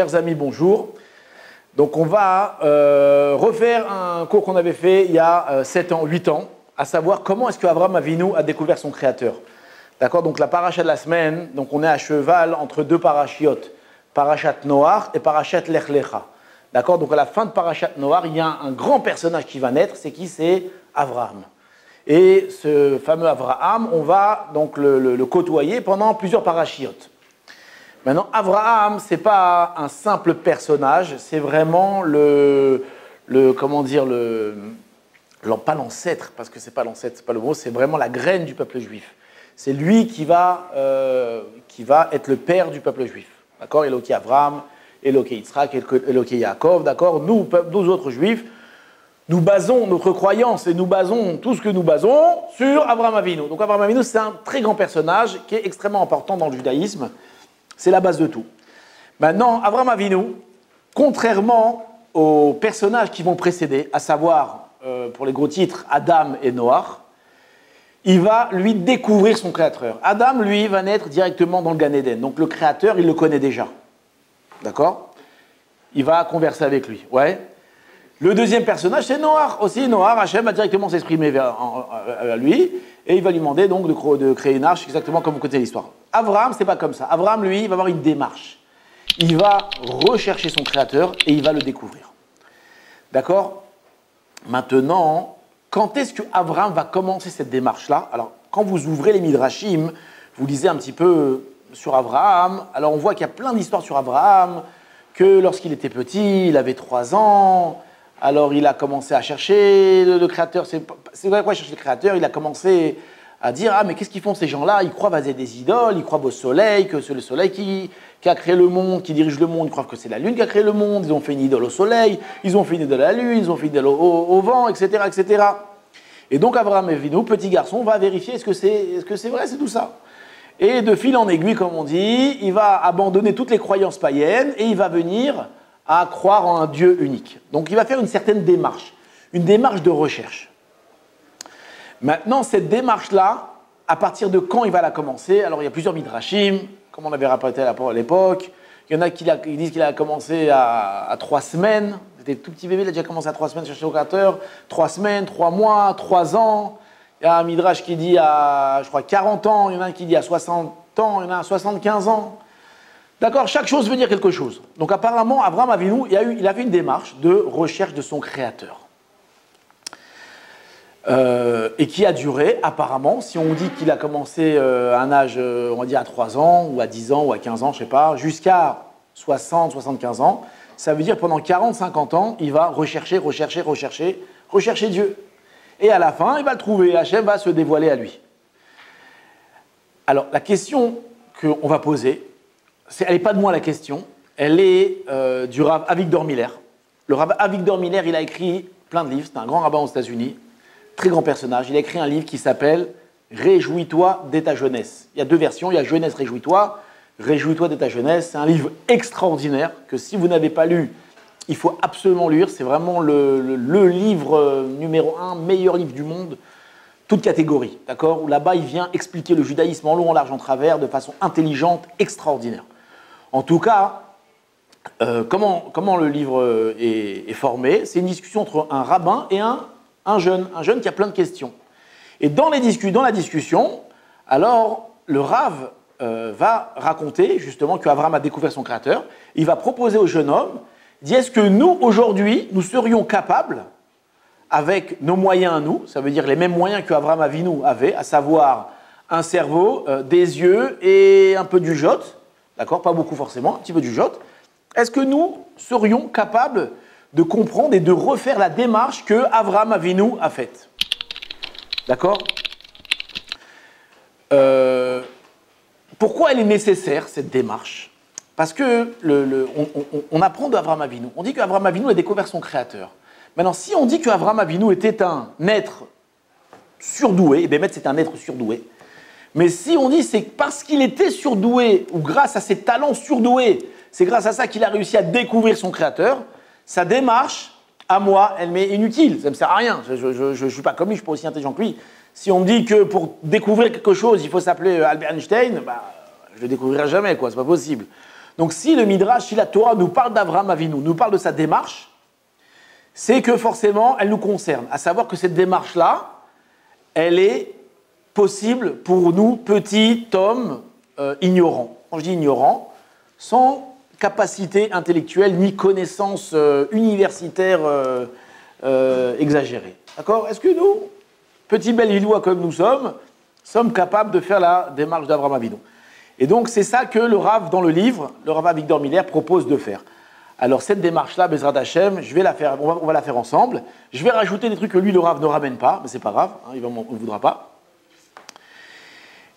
Chers amis, bonjour. Donc on va refaire un cours qu'on avait fait il y a 7 ans, 8 ans, à savoir comment est-ce que Avraham Avinu a découvert son créateur. D'accord? Donc la paracha de la semaine, donc on est à cheval entre deux parachiotes, Parachat Noach et Parachat Lech Lecha. D'accord? Donc à la fin de Parachat Noach, il y a un grand personnage qui va naître, c'est qui? C'est Avraham. Et ce fameux Avraham, on va donc le côtoyer pendant plusieurs parachiotes. Maintenant, Avraham, ce n'est pas un simple personnage, c'est vraiment pas l'ancêtre, parce que ce n'est pas l'ancêtre, ce n'est pas le mot, c'est vraiment la graine du peuple juif. C'est lui qui va être le père du peuple juif. D'accord? Eloké Avraham, Eloké Yitzhak, Eloké Yaakov, d'accord? Nous autres juifs, nous basons notre croyance et nous basons tout ce que nous basons sur Avraham Avinu. Donc Avraham Avinu, c'est un très grand personnage qui est extrêmement important dans le judaïsme. C'est la base de tout. Maintenant, Avraham Avinu, contrairement aux personnages qui vont précéder, à savoir, pour les gros titres, Adam et Noach, il va lui découvrir son créateur. Adam, lui, va naître directement dans le Gan Eden. Donc le créateur, il le connaît déjà. D'accord? Il va converser avec lui. Ouais. Le deuxième personnage, c'est Noach. Aussi, Noach, Hachem va directement s'exprimer vers lui, et il va lui demander donc de créer une arche, exactement comme vous connaissez l'histoire. Avraham, c'est pas comme ça. Avraham, lui, il va avoir une démarche. Il va rechercher son créateur et il va le découvrir. D'accord? Maintenant, quand est-ce que Avraham va commencer cette démarche-là? Alors, quand vous ouvrez les Midrashim, vous lisez un petit peu sur Avraham. Alors, on voit qu'il y a plein d'histoires sur Avraham, que lorsqu'il était petit, il avait 3 ans. Alors, il a commencé à chercher le créateur. C'est quoi chercher le créateur? Il a commencé à dire, ah, mais qu'est-ce qu'ils font ces gens-là? Ils croient à des idoles, ils croient au soleil, que c'est le soleil qui a créé le monde, qui dirige le monde. Ils croient que c'est la lune qui a créé le monde. Ils ont fait une idole au soleil, ils ont fait une idole à la lune, ils ont fait une idole au vent, etc., etc. Et donc, Avraham Avinu, petit garçon, va vérifier est-ce que c'est vrai, c'est tout ça. Et de fil en aiguille, comme on dit, il va abandonner toutes les croyances païennes et il va venir à croire en un Dieu unique. Donc il va faire une certaine démarche, une démarche de recherche. Maintenant, cette démarche-là, à partir de quand il va la commencer? Alors il y a plusieurs midrashim, comme on avait rapporté à l'époque. Il y en a qui disent qu'il a commencé à 3 semaines. C'était tout petit bébé, il a déjà commencé à 3 semaines chercher au créateur. 3 semaines, 3 mois, 3 ans. Il y a un midrash qui dit à, je crois, 40 ans. Il y en a un qui dit à 60 ans. Il y en a un à 75 ans. D'accord, chaque chose veut dire quelque chose. Donc apparemment, Avraham Avinu, il a fait une démarche de recherche de son créateur. Et qui a duré, apparemment, si on dit qu'il a commencé à un âge, on va dire à 3 ans, ou à 10 ans, ou à 15 ans, je ne sais pas, jusqu'à 60, 75 ans, ça veut dire pendant 40, 50 ans, il va rechercher Dieu. Et à la fin, il va le trouver, Hachem va se dévoiler à lui. Alors, la question qu'on va poser, elle n'est pas de moi la question, elle est du Rav Avigdor Miller. Le Rav Avigdor Miller, il a écrit plein de livres, c'est un grand rabbin aux États-Unis, très grand personnage. Il a écrit un livre qui s'appelle « Réjouis-toi dès ta jeunesse ». Il y a 2 versions, il y a « Jeunesse, réjouis-toi »,« Réjouis-toi dès ta jeunesse ». C'est un livre extraordinaire que si vous n'avez pas lu, il faut absolument lire. C'est vraiment le livre numéro 1, meilleur livre du monde, toute catégorie, d'accord? Où là-bas, il vient expliquer le judaïsme en long, en large, en travers, de façon intelligente, extraordinaire. En tout cas, comment le livre est formé? C'est une discussion entre un rabbin et un jeune qui a plein de questions. Et dans la discussion, alors le Rav va raconter justement qu'Avraham a découvert son créateur. Il va proposer au jeune homme, il dit, est-ce que nous, aujourd'hui, nous serions capables, avec nos moyens à nous, ça veut dire les mêmes moyens qu'Avraham Avinu avait, à savoir un cerveau, des yeux et un peu du jote, d'accord, pas beaucoup forcément, un petit peu du jote. Est-ce que nous serions capables de comprendre et de refaire la démarche que Avraham Avinu a faite? D'accord? Pourquoi elle est nécessaire, cette démarche? Parce que on apprend d'Avraham Avinu. On dit qu'Avraham Avinu a découvert son créateur. Maintenant, si on dit qu'Avraham Avinu était un être surdoué, et bien c'est un être surdoué, mais si on dit c'est parce qu'il était surdoué, ou grâce à ses talents surdoués, c'est grâce à ça qu'il a réussi à découvrir son créateur, sa démarche, à moi, elle m'est inutile, ça ne me sert à rien. Je ne suis pas comme lui, je ne suis pas aussi intelligent que lui. Si on me dit que pour découvrir quelque chose, il faut s'appeler Albert Einstein, bah, je ne le découvrirai jamais, quoi, c'est pas possible. Donc si le Midrash, si la Torah nous parle d'Avraham Avinu, nous parle de sa démarche, c'est que forcément, elle nous concerne. À savoir que cette démarche-là, elle est possible pour nous, petits hommes ignorants. Quand je dis ignorants, sans capacité intellectuelle ni connaissance universitaire exagérée. D'accord? Est-ce que nous, petits Belvillois comme nous sommes capables de faire la démarche d'Avraham Avinu? Et donc, c'est ça que le Rav, dans le livre, le Rav Victor Miller propose de faire. Alors, cette démarche-là, Bezrat Hashem, je vais la faire, on va la faire ensemble. Je vais rajouter des trucs que lui, le Rav, ne ramène pas, mais c'est pas grave, hein, il ne voudra pas.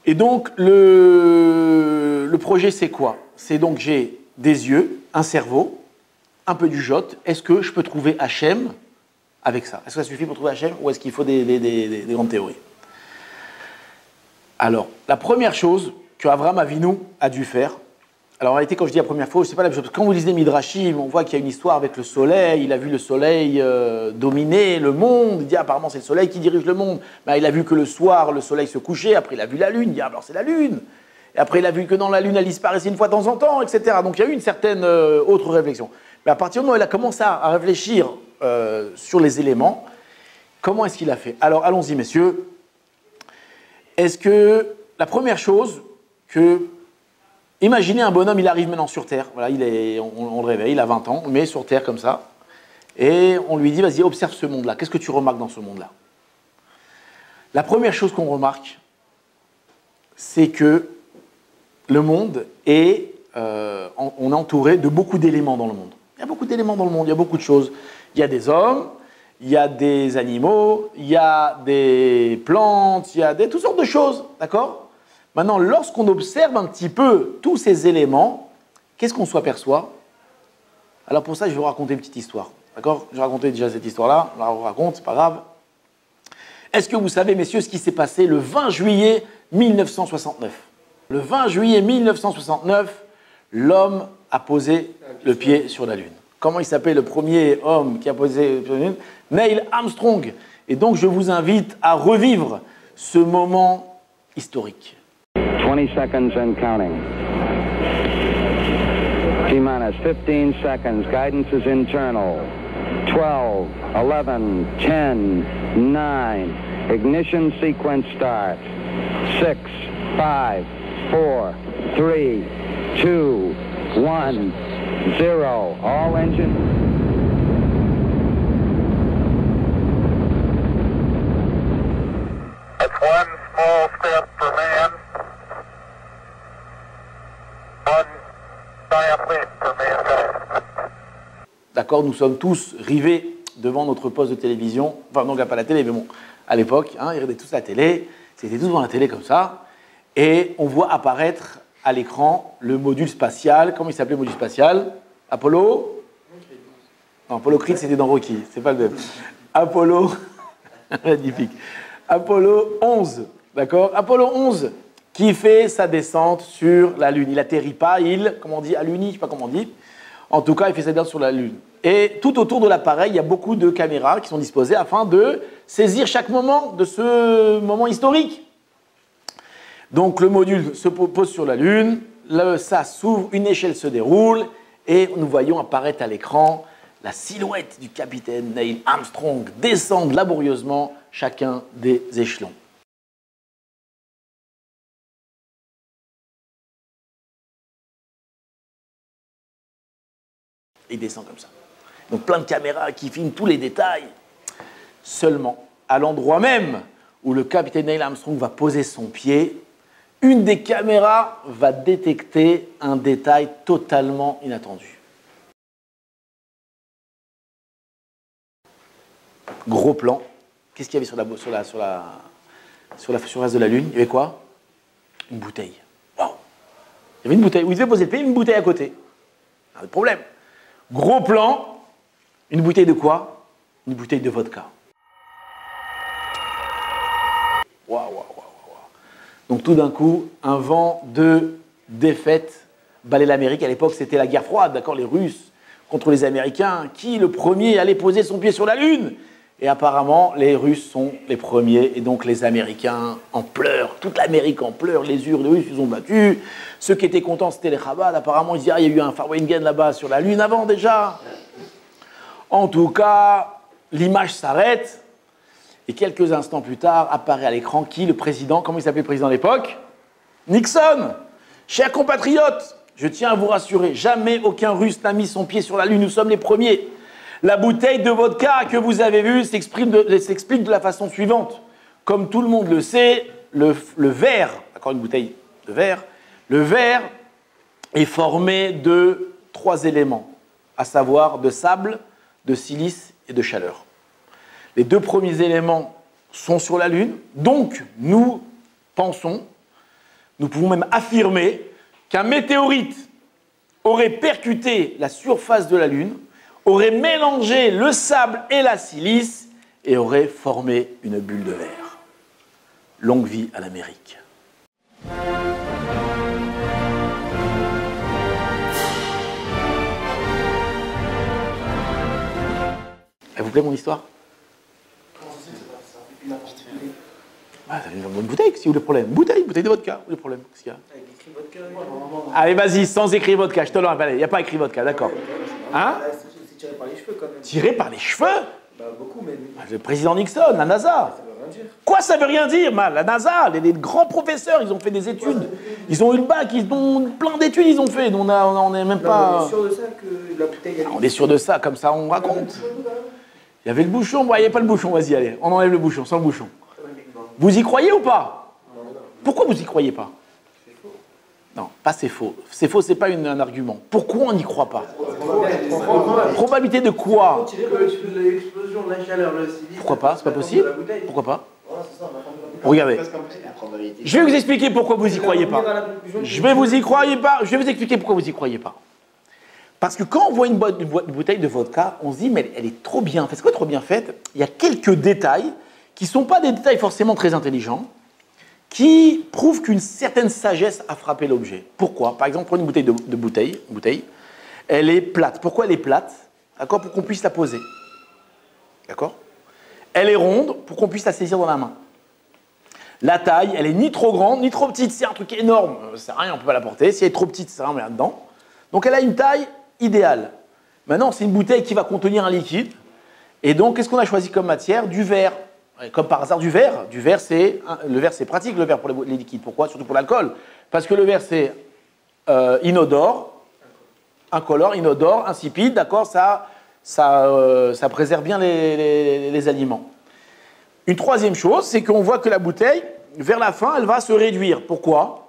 Et donc, le projet, c'est quoi? C'est donc, j'ai des yeux, un cerveau, un peu du jot. Est-ce que je peux trouver Hachem avec ça? Est-ce que ça suffit pour trouver Hachem ou est-ce qu'il faut des grandes théories? Alors, la première chose que Avraham Avinu a dû faire, alors en réalité, quand je dis la première fois, je ne sais pas la même chose, parce que quand vous lisez Midrashim, on voit qu'il y a une histoire avec le soleil, il a vu le soleil dominer le monde, il dit apparemment c'est le soleil qui dirige le monde, ben, il a vu que le soir, le soleil se couchait, après il a vu la lune, il dit alors c'est la lune, et après il a vu que dans la lune, elle disparaissait une fois de temps en temps, etc. Donc il y a eu une certaine autre réflexion. Mais à partir du moment où il a commencé à réfléchir sur les éléments, comment est-ce qu'il a fait? Alors allons-y messieurs, est-ce que la première chose que... Imaginez un bonhomme, il arrive maintenant sur Terre, voilà, on le réveille, il a 20 ans, on le met sur Terre comme ça, et on lui dit, vas-y, observe ce monde-là, qu'est-ce que tu remarques dans ce monde-là? La première chose qu'on remarque, c'est que le monde est, on est entouré de beaucoup d'éléments dans le monde. Il y a beaucoup d'éléments dans le monde, il y a beaucoup de choses. Il y a des hommes, il y a des animaux, il y a des plantes, il y a toutes sortes de choses, d'accord? Maintenant, lorsqu'on observe un petit peu tous ces éléments, qu'est-ce qu'on s'aperçoit? Alors pour ça, je vais vous raconter une petite histoire. D'accord? Je vais raconter déjà cette histoire-là, je la raconte, c'est pas grave. Est-ce que vous savez, messieurs, ce qui s'est passé le 20 juillet 1969? Le 20 juillet 1969, l'homme a posé le pied sur la Lune. Comment il s'appelle le premier homme qui a posé le pied sur la Lune? Neil Armstrong. Et donc, je vous invite à revivre ce moment historique. 20 seconds and counting. T-minus 15 seconds. Guidance is internal. 12, 11, 10, 9. Ignition sequence start. 6, 5, 4, 3, 2, 1, 0. All engine. That's one small step for man. D'accord, nous sommes tous rivés devant notre poste de télévision, enfin non, pas la télé, mais bon, à l'époque, hein, ils regardaient tous la télé, c'était tous devant la télé comme ça, et on voit apparaître à l'écran le module spatial, comment il s'appelait le module spatial? Apollo? Non, Apollo Creed, c'était dans Rocky, c'est pas le même. Apollo, magnifique. Apollo 11, d'accord? Apollo 11, qui fait sa descente sur la Lune. Il atterrit pas, comment on dit, à l'Uni, je sais pas comment on dit. En tout cas, il fait sa descente sur la Lune. Et tout autour de l'appareil, il y a beaucoup de caméras qui sont disposées afin de saisir chaque moment de ce moment historique. Donc le module se pose sur la Lune, ça s'ouvre, une échelle se déroule, et nous voyons apparaître à l'écran la silhouette du capitaine Neil Armstrong descendre laborieusement chacun des échelons. Il descend comme ça. Donc plein de caméras qui filment tous les détails. Seulement, à l'endroit même où le capitaine Neil Armstrong va poser son pied, une des caméras va détecter un détail totalement inattendu. Gros plan. Qu'est-ce qu'il y avait sur la surface de la Lune? Il y avait quoi? Une bouteille. Waouh! Il y avait une bouteille. Où il devait poser le pied, une bouteille à côté. Pas de problème. Gros plan, une bouteille de quoi? Une bouteille de vodka. Waouh, waouh, waouh. Donc tout d'un coup, un vent de défaite balaye l'Amérique. À l'époque, c'était la guerre froide, d'accord? Les Russes contre les Américains. Qui, le premier, allait poser son pied sur la Lune? Et apparemment, les Russes sont les premiers, et donc les Américains en pleurent. Toute l'Amérique en pleure, les Russes, ils ont battu. Ceux qui étaient contents, c'était les Chabad. Apparemment, ils disaient, ah, il y a eu un Farwingen là-bas sur la Lune avant déjà. En tout cas, l'image s'arrête. Et quelques instants plus tard, apparaît à l'écran qui, le président, comment il s'appelait le président à l'époque? Nixon. Chers compatriotes, je tiens à vous rassurer, jamais aucun Russe n'a mis son pied sur la Lune, nous sommes les premiers. La bouteille de vodka que vous avez vue s'explique de la façon suivante. Comme tout le monde le sait, le verre, d'accord, une bouteille de verre, le verre est formé de 3 éléments, à savoir de sable, de silice et de chaleur. Les 2 premiers éléments sont sur la Lune, donc nous pensons, nous pouvons même affirmer qu'un météorite aurait percuté la surface de la Lune, aurait mélangé le sable et la silice et aurait formé une bulle de verre. Longue vie à l'Amérique. Elle vous plaît mon histoire? Ah, c'est une bonne bouteille, si vous le problème. Bouteille de vodka, où est le problème? Qu'est-ce qu'il y a? Avec écrit vodka. Allez, vas-y, sans écrit vodka, je te l'enlève. Il n'y a pas écrit vodka, d'accord. Hein? C'est tiré par les cheveux quand même. Tiré par les cheveux? Bah, beaucoup, mais. Le président Nixon, la NASA. Ça veut rien dire. Quoi, ça veut rien dire, mal? La NASA, les grands professeurs, ils ont fait des études. Ils ont eu le bac, ils ont plein d'études, ils ont fait. On n'est même pas. On est sûr de ça que la bouteille. On est sûr de ça, comme ça on raconte. Il y avait le bouchon, il n'y avait pas le bouchon, vas-y, allez, on enlève le bouchon, sans le bouchon. Vous y croyez ou pas? Pourquoi vous y croyez pas? Non, pas c'est faux. C'est faux, c'est pas un argument. Pourquoi on n'y croit pas? Probabilité de quoi? L'explosion de la chaleur, le silice. Pourquoi pas? C'est pas possible? Pourquoi pas? Regardez. Je vais vous expliquer pourquoi vous y croyez pas. Je vais vous expliquer pourquoi vous y croyez pas. Parce que quand on voit une bouteille de vodka, on se dit, mais elle est trop bien faite. C'est quoi trop bien faite? Il y a quelques détails qui ne sont pas des détails forcément très intelligents, qui prouvent qu'une certaine sagesse a frappé l'objet. Pourquoi? Par exemple, prenez une bouteille, elle est plate. Pourquoi elle est plate? D'accord? Pour qu'on puisse la poser. D'accord? Elle est ronde pour qu'on puisse la saisir dans la main. La taille, elle est ni trop grande, ni trop petite. C'est un truc énorme, ça sert à rien, on ne peut pas la porter. Si elle est trop petite, ça sert à rien, on met là-dedans. Donc elle a une taille idéale. Maintenant, c'est une bouteille qui va contenir un liquide. Et donc, qu'est-ce qu'on a choisi comme matière? Du verre. Comme par hasard, du verre. Le verre, c'est pratique, le verre pour les liquides. Pourquoi? Surtout pour l'alcool. Parce que le verre, c'est inodore, incolore, inodore, insipide, d'accord, ça préserve bien les aliments. Une troisième chose, c'est qu'on voit que la bouteille, vers la fin, elle va se réduire. Pourquoi?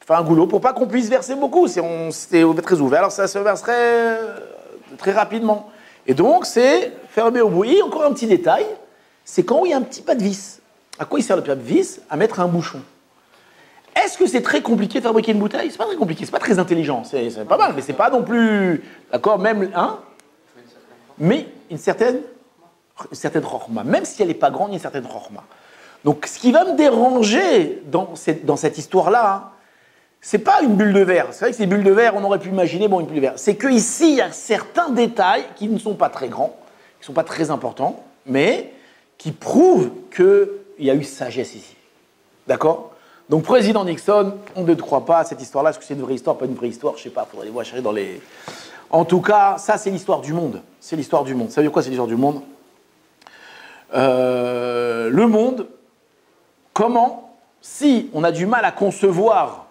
Enfin, un goulot, pour pas qu'on puisse verser beaucoup. Si c'est très ouvert, alors ça se verserait très rapidement. Et donc, c'est fermé au bout. Et encore un petit détail, c'est quand il y a un petit pas de vis. À quoi il sert le pas de vis? À mettre un bouchon. Est-ce que c'est très compliqué de fabriquer une bouteille? C'est pas très compliqué, c'est pas très intelligent. C'est pas mal, mais c'est pas non plus... D'accord, même... Hein? Mais une certaine rochma. Même si elle n'est pas grande, il y a une certaine rochma. Donc, ce qui va me déranger dans cette histoire-là, hein, c'est pas une bulle de verre. C'est vrai que ces bulles de verre, on aurait pu imaginer, bon, une bulle de verre. C'est qu'ici, il y a certains détails qui ne sont pas très grands, qui ne sont pas très importants, mais qui prouvent qu'il y a eu sagesse ici. D'accord? Donc, président Nixon, on ne croit pas à cette histoire-là. Est-ce que c'est une vraie histoire, pas une vraie histoire? Je ne sais pas, il faudrait les voir chercher dans les... En tout cas, ça, c'est l'histoire du monde. C'est l'histoire du monde. Ça veut dire quoi, c'est l'histoire du monde? Le monde, comment, si on a du mal à concevoir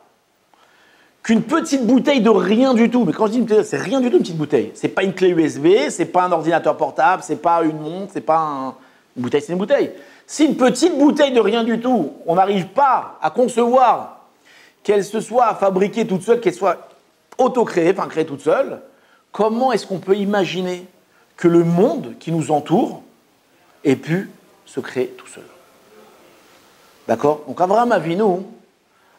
qu'une petite bouteille de rien du tout, mais quand je dis une bouteille, c'est rien du tout une petite bouteille. C'est pas une clé USB, c'est pas un ordinateur portable, c'est pas une montre, c'est pas une bouteille, c'est une bouteille. Si une petite bouteille de rien du tout, on n'arrive pas à concevoir qu'elle se soit fabriquée toute seule, qu'elle soit auto-créée, enfin créée toute seule, comment est-ce qu'on peut imaginer que le monde qui nous entoure ait pu se créer tout seul? D'accord? Donc Abraham Avinu,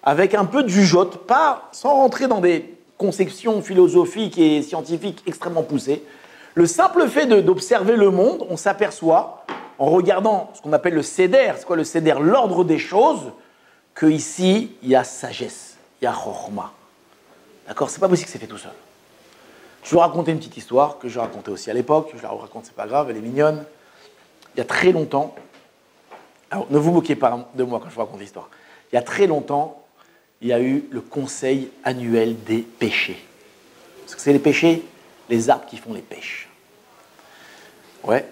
avec un peu de jugeote, pas sans rentrer dans des conceptions philosophiques et scientifiques extrêmement poussées, le simple fait d'observer le monde, on s'aperçoit, en regardant ce qu'on appelle le seder, c'est quoi le seder? L'ordre des choses, qu'ici, il y a sagesse, il y a chokhma. D'accord? C'est pas possible que c'est fait tout seul. Je vais vous raconter une petite histoire que je racontais aussi à l'époque, je la raconte, c'est pas grave, elle est mignonne. il y a très longtemps, alors ne vous moquez pas de moi quand je vous raconte l'histoire, il y a très longtemps, il y a eu le conseil annuel des pêchers. Parce que c'est les pêchers, les arbres qui font les pêches. Ouais,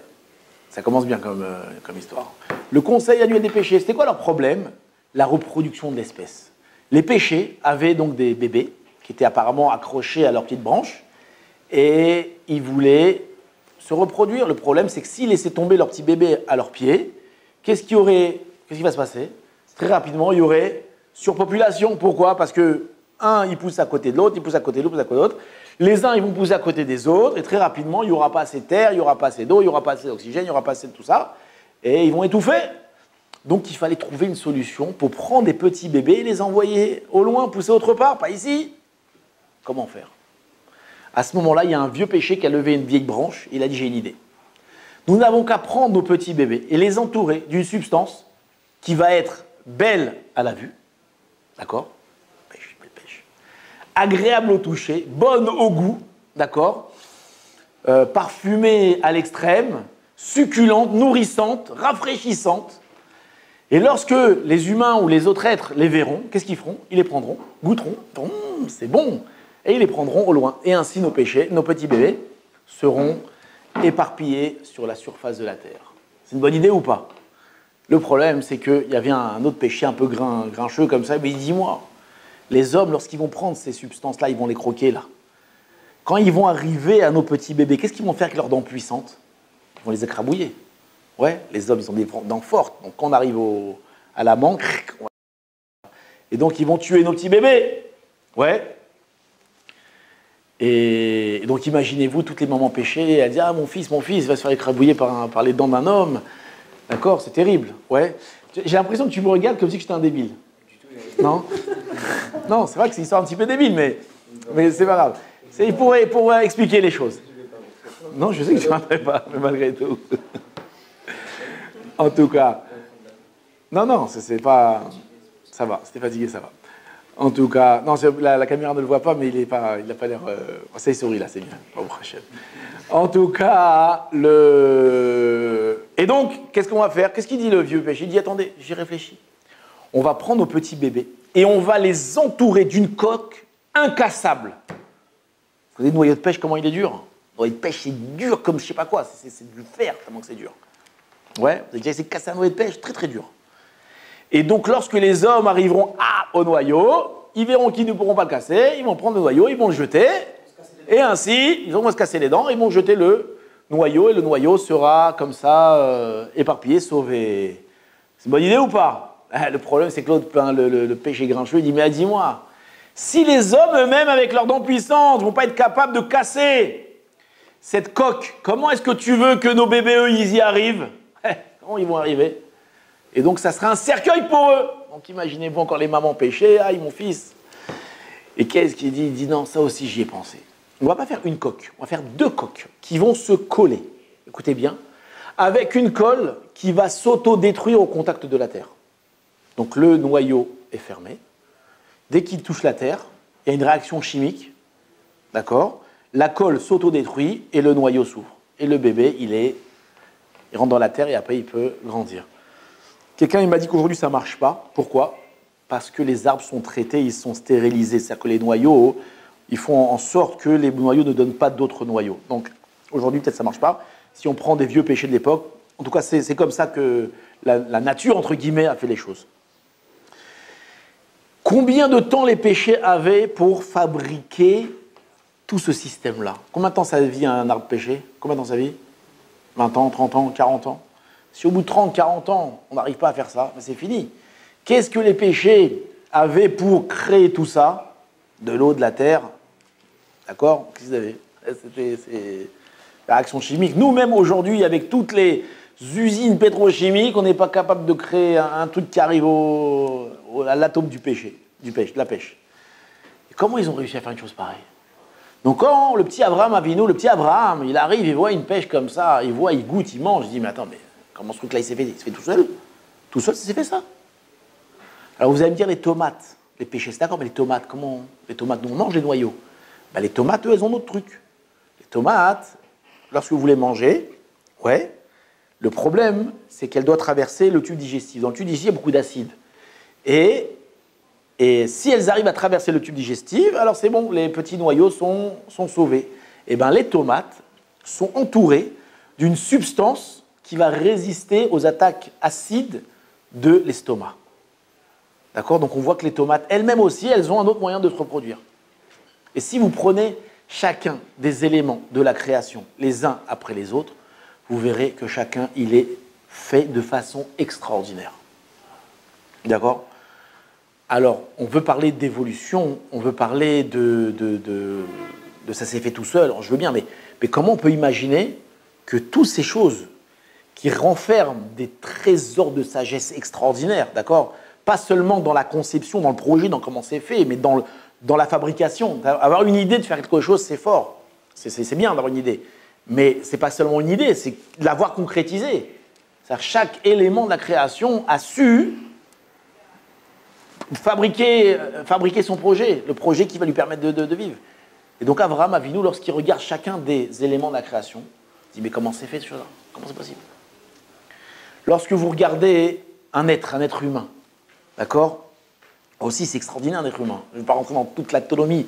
ça commence bien comme histoire. Le conseil annuel des pêchers, c'était quoi leur problème? La reproduction de l'espèce. Les pêchers avaient donc des bébés qui étaient apparemment accrochés à leurs petites branches et ils voulaient se reproduire. Le problème, c'est que s'ils laissaient tomber leurs petits bébés à leurs pieds, qu'est-ce qui va se passer? Très rapidement, il y aurait surpopulation. Pourquoi? Parce que, un, ils poussent à côté de l'autre, ils poussent à côté de l'autre, ils poussent à côté de l'autre. Les uns, ils vont pousser à côté des autres, et très rapidement, il n'y aura pas assez de terre, il n'y aura pas assez d'eau, il n'y aura pas assez d'oxygène, il n'y aura pas assez de tout ça, et ils vont étouffer. Donc, il fallait trouver une solution pour prendre des petits bébés et les envoyer au loin, pousser autre part, pas ici. Comment faire? À ce moment-là, il y a un vieux pêcher qui a levé une vieille branche, et il a dit, j'ai une idée. Nous n'avons qu'à prendre nos petits bébés et les entourer d'une substance qui va être belle à la vue, d'accord? Pêche, belle pêche. Agréable au toucher, bonne au goût, d'accord? Parfumée à l'extrême, succulente, nourrissante, rafraîchissante. Et lorsque les humains ou les autres êtres les verront, qu'est-ce qu'ils feront? Ils les prendront, goûteront, c'est bon, et ils les prendront au loin. Et ainsi, nos petits bébés seront éparpillés sur la surface de la Terre. C'est une bonne idée ou pas? Le problème, c'est qu'il y avait un autre péché un peu grincheux comme ça, mais dis-moi, les hommes, lorsqu'ils vont prendre ces substances-là, ils vont les croquer là. Quand ils vont arriver à nos petits bébés, qu'est-ce qu'ils vont faire avec leurs dents puissantes? Ils vont les écrabouiller. Ouais, les hommes, ils ont des dents fortes. Donc quand on arrive à la manque, et donc ils vont tuer nos petits bébés. Ouais. Et donc imaginez-vous toutes les mamans péchées, elles disent « Ah, mon fils va se faire écrabouiller par les dents d'un homme. » D'accord, c'est terrible. Ouais. J'ai l'impression que tu me regardes comme si j'étais un débile. Non? Non, c'est vrai que c'est une histoire un petit peu débile, mais c'est pas grave. Il pourrait expliquer les choses. Non, je sais que tu ne rappelles pas, mais malgré tout. En tout cas. Non, c'est pas... Ça va, c'était fatigué, ça va. En tout cas, non, la caméra ne le voit pas, mais il n'a pas l'air... Ça, il sourit là, c'est bien. Au prochain. En tout cas, Et donc, qu'est-ce qu'on va faire? Qu'est-ce qu'il dit le vieux péché? Il dit, attendez, j'y réfléchis. On va prendre nos petits bébés et on va les entourer d'une coque incassable. Vous savez, le noyau de pêche, comment il est dur? Le noyau de pêche, c'est dur comme je sais pas quoi. C'est du fer, tellement que c'est dur. Ouais, vous avez déjà essayé de casser un noyau de pêche? Très, très dur. Et donc, lorsque les hommes arriveront au noyau, ils verront qu'ils ne pourront pas le casser, ils vont prendre le noyau, ils vont le jeter, et ainsi, ils vont se casser les dents, ils vont jeter le noyau, et le noyau sera comme ça, éparpillé, sauvé. C'est une bonne idée ou pas? Le problème, c'est que l'autre, le péché grincheux, il dit, mais dis-moi, si les hommes eux-mêmes, avec leurs dents puissantes, ne vont pas être capables de casser cette coque, comment est-ce que tu veux que nos bébés, eux, ils y arrivent? Comment ils vont arriver? Et donc, ça sera un cercueil pour eux. Donc, imaginez-vous encore les mamans péchées. Aïe, mon fils. Et qu'est-ce qu'il dit? Il dit, non, ça aussi, j'y ai pensé. On ne va pas faire une coque. On va faire deux coques qui vont se coller. Écoutez bien. Avec une colle qui va s'auto-détruire au contact de la terre. Donc, le noyau est fermé. Dès qu'il touche la terre, il y a une réaction chimique. D'accord? La colle s'auto-détruit et le noyau s'ouvre. Et le bébé, il rentre dans la terre et après, il peut grandir. Quelqu'un il m'a dit qu'aujourd'hui, ça ne marche pas. Pourquoi? Parce que les arbres sont traités, ils sont stérilisés. C'est-à-dire que les noyaux, ils font en sorte que les noyaux ne donnent pas d'autres noyaux. Donc, aujourd'hui, peut-être ça ne marche pas. Si on prend des vieux péchés de l'époque, en tout cas, c'est comme ça que la nature, entre guillemets, a fait les choses. Combien de temps les péchés avaient pour fabriquer tout ce système-là? Combien de temps ça vit un arbre péché? Combien de temps ça vit? 20 ans, 30 ans, 40 ans? Si au bout de 30, 40 ans, on n'arrive pas à faire ça, c'est fini. Qu'est-ce que les péchés avaient pour créer tout ça? De l'eau, de la terre. D'accord? Qu'est-ce qu'ils avaient? C'est la réaction chimique. Nous-mêmes, aujourd'hui, avec toutes les usines pétrochimiques, on n'est pas capable de créer un truc qui arrive à l'atome de la pêche. Et comment ils ont réussi à faire une chose pareille? Donc quand le petit Abraham Avinu, il arrive, il voit une pêche comme ça, il goûte, il mange, il dit, mais attends, mais comment ce truc-là, il s'est fait tout seul? Tout seul, ça s'est fait ça. Alors vous allez me dire, les tomates, les pêchés, c'est d'accord, mais les tomates, comment? Les tomates, nous, on mange les noyaux. Ben, les tomates, eux, elles ont d'autres trucs. Les tomates, lorsque vous les mangez, Le problème, c'est qu'elle doit traverser le tube digestif. Dans le tube digestif, il y a beaucoup d'acide. Et si elles arrivent à traverser le tube digestif, alors c'est bon, les petits noyaux sont sauvés. Et bien, les tomates sont entourées d'une substance qui va résister aux attaques acides de l'estomac. D'accord? Donc on voit que les tomates elles-mêmes aussi, elles ont un autre moyen de se reproduire. Et si vous prenez chacun des éléments de la création, les uns après les autres, vous verrez que chacun, il est fait de façon extraordinaire. D'accord? Alors, on veut parler d'évolution, on veut parler de ça s'est fait tout seul, je veux bien, mais comment on peut imaginer que toutes ces choses qui renferment des trésors de sagesse extraordinaires, d'accord? Pas seulement dans la conception, dans le projet, dans comment c'est fait, mais dans la fabrication. Avoir une idée de faire quelque chose, c'est fort. C'est bien d'avoir une idée. Mais ce n'est pas seulement une idée, c'est l'avoir concrétisée. C'est-à-dire chaque élément de la création a su fabriquer son projet, le projet qui va lui permettre de vivre. Et donc Avraham Avinu, lorsqu'il regarde chacun des éléments de la création, il dit mais comment c'est fait ce chose-là? Comment c'est possible? Lorsque vous regardez un être humain, d'accord? Aussi c'est extraordinaire un être humain. Je ne vais pas rentrer dans toute l'anatomie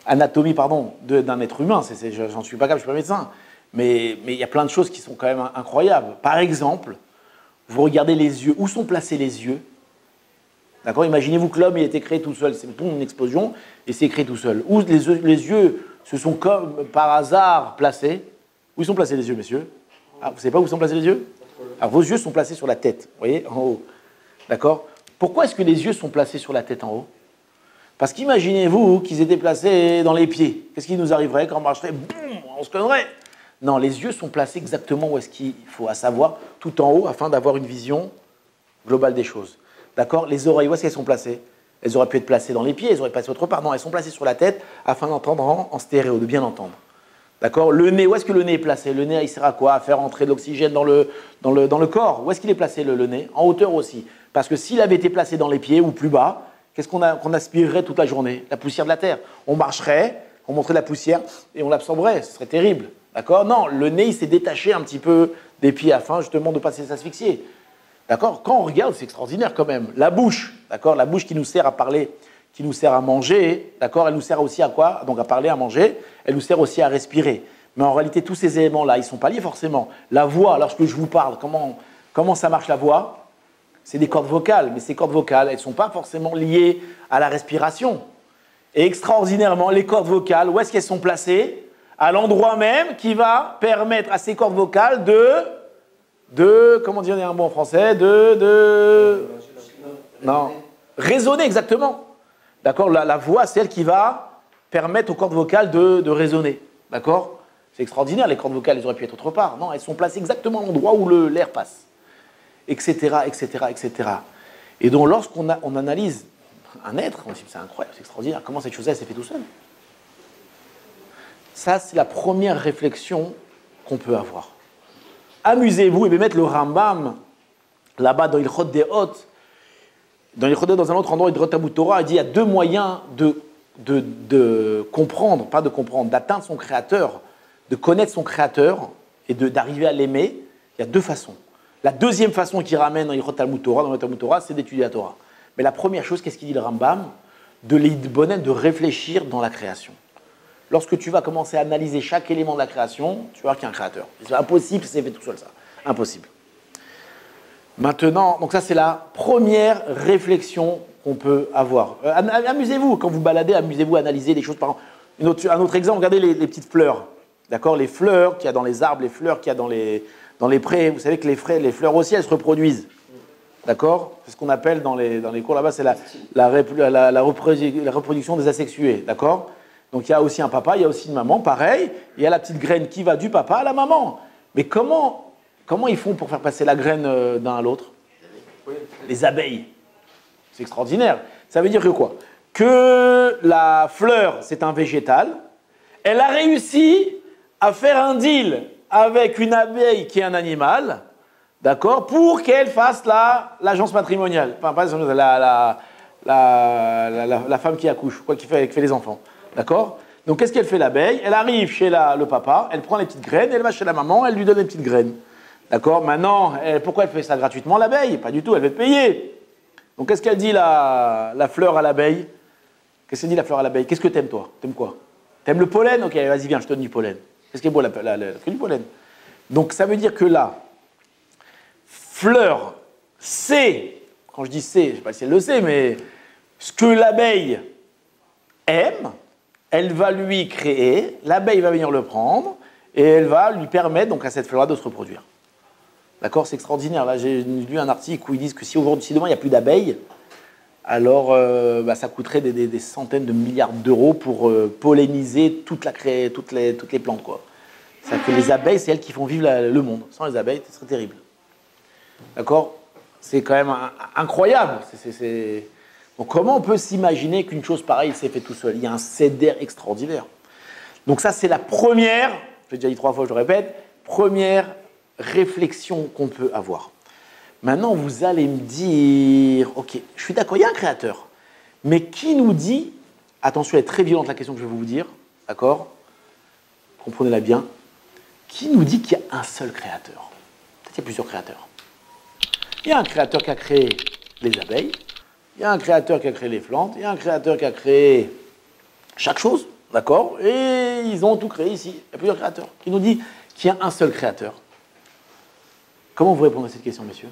d'un être humain, j'en suis pas capable, je ne suis pas médecin. Mais il y a plein de choses qui sont quand même incroyables. Par exemple, vous regardez les yeux. Où sont placés les yeux? D'accord? Imaginez-vous que l'homme il a été créé tout seul. C'est une explosion et c'est créé tout seul. Où les yeux se sont comme par hasard placés? Où ils sont placés les yeux, messieurs? Ah, vous ne savez pas où sont placés les yeux? Alors vos yeux sont placés sur la tête, vous voyez, en haut. D'accord? Pourquoi est-ce que les yeux sont placés sur la tête en haut? Parce qu'imaginez-vous qu'ils étaient placés dans les pieds. Qu'est-ce qui nous arriverait quand on marcherait? Boum, on se connerait. Non, les yeux sont placés exactement où est-ce qu'il faut, à savoir tout en haut, afin d'avoir une vision globale des choses. D'accord? Les oreilles, où est-ce qu'elles sont placées? Elles auraient pu être placées dans les pieds, elles auraient pu être autre part. Non, elles sont placées sur la tête, afin d'entendre en stéréo, de bien entendre. D'accord? Le nez, où est-ce que le nez est placé? Le nez, il sert à quoi? À faire entrer de l'oxygène dans le corps. Où est-ce qu'il est placé le nez? En hauteur aussi. Parce que s'il avait été placé dans les pieds ou plus bas, qu'est-ce qu'on aspirerait toute la journée? La poussière de la terre. On marcherait, on montrait la poussière et on l'absorberait. Ce serait terrible. D'accord? Non, le nez, il s'est détaché un petit peu des pieds afin justement de ne pas s'asphyxier. D'accord? Quand on regarde, c'est extraordinaire quand même. La bouche, d'accord? La bouche qui nous sert à parler, qui nous sert à manger, d'accord? Elle nous sert aussi à quoi? Donc à parler, à manger. Elle nous sert aussi à respirer. Mais en réalité, tous ces éléments-là, ils ne sont pas liés forcément. La voix, lorsque je vous parle, comment ça marche la voix? C'est des cordes vocales, mais ces cordes vocales, elles ne sont pas forcément liées à la respiration. Et extraordinairement, les cordes vocales, où est-ce qu'elles sont placées? À l'endroit même qui va permettre à ces cordes vocales comment dire un mot en français, non, résonner exactement. D'accord? La voix, c'est elle qui va permettre aux cordes vocales de résonner. D'accord? C'est extraordinaire, les cordes vocales, elles auraient pu être autre part. Non, elles sont placées exactement à l'endroit où l'air passe. Etc., etc., etc. Et donc, lorsqu'on analyse un être, on se dit, c'est incroyable, c'est extraordinaire, comment cette chose-là s'est fait tout seul? Ça, c'est la première réflexion qu'on peut avoir. Amusez-vous et bien mettre le Rambam, là-bas dans Ilchot Deot, dans un autre endroit, Ilchot Talmud Torah, il dit il y a deux moyens de comprendre, pas de comprendre, d'atteindre son Créateur, de connaître son Créateur et d'arriver à l'aimer. Il y a deux façons. La deuxième façon qu'il ramène dans Ilchot Talmud Torah, c'est d'étudier la Torah. Mais la première chose, qu'est-ce qu'il dit le Rambam? De l'idbonen, de réfléchir dans la création. Lorsque tu vas commencer à analyser chaque élément de la création, tu vas voir qu'il y a un créateur. C'est impossible, c'est fait tout seul ça. Impossible. Maintenant, donc ça c'est la première réflexion qu'on peut avoir. Amusez-vous, quand vous baladez, amusez-vous à analyser les choses. Par exemple, un autre exemple, regardez les petites fleurs. D'accord? Les fleurs qu'il y a dans les arbres, les fleurs qu'il y a dans les prés. Vous savez que les fleurs aussi, elles se reproduisent. D'accord? C'est ce qu'on appelle dans les cours là-bas, c'est la reproduction des asexués. D'accord? Donc il y a aussi un papa, il y a aussi une maman, pareil. Il y a la petite graine qui va du papa à la maman. Mais comment ils font pour faire passer la graine d'un à l'autre? Les abeilles. C'est extraordinaire. Ça veut dire que quoi? Que la fleur, c'est un végétal. Elle a réussi à faire un deal avec une abeille qui est un animal, d'accord, pour qu'elle fasse l'agence matrimoniale. Enfin, pas la femme qui accouche, quoi, qui fait les enfants. D'accord? Donc, qu'est-ce qu'elle fait l'abeille? Elle arrive chez le papa, elle prend les petites graines, elle va chez la maman, elle lui donne les petites graines. D'accord? Maintenant, pourquoi elle fait ça gratuitement, l'abeille? Pas du tout, elle veut te payer. Donc, qu'est-ce qu'elle dit, la fleur à l'abeille? Qu'est-ce qu'elle dit, la fleur à l'abeille? Qu'est-ce que t'aimes, toi? T'aimes quoi? T'aimes le pollen? Ok, vas-y, viens, je te donne du pollen. Qu'est-ce qui est beau, du pollen? Donc, ça veut dire que la fleur sait, quand je dis sait, je ne sais pas si elle le sait, mais ce que l'abeille aime, elle va lui créer, l'abeille va venir le prendre, et elle va lui permettre donc à cette fleur de se reproduire. D'accord? C'est extraordinaire. Là, j'ai lu un article où ils disent que si demain il n'y a plus d'abeilles, alors ça coûterait des centaines de milliards d'euros pour polliniser toutes les plantes, quoi. Ça fait les abeilles, c'est elles qui font vivre le monde. Sans les abeilles, ce serait terrible. D'accord? C'est quand même incroyable. Donc comment on peut s'imaginer qu'une chose pareille s'est faite tout seul? Il y a un céder extraordinaire. Donc ça, c'est la première, j'ai déjà dit 3 fois, je le répète, première réflexion qu'on peut avoir. Maintenant, vous allez me dire, ok, je suis d'accord, il y a un créateur, mais qui nous dit, attention, elle est très violente la question que je vais vous dire, d'accord? Comprenez-la bien. Qui nous dit qu'il y a un seul créateur? Peut-être qu'il y a plusieurs créateurs. Il y a un créateur qui a créé les abeilles, il y a un créateur qui a créé les plantes, il y a un créateur qui a créé chaque chose, d'accord? Et ils ont tout créé ici. Il y a plusieurs créateurs. Qui nous dit qu'il y a un seul créateur? Comment vous répondez à cette question, messieurs?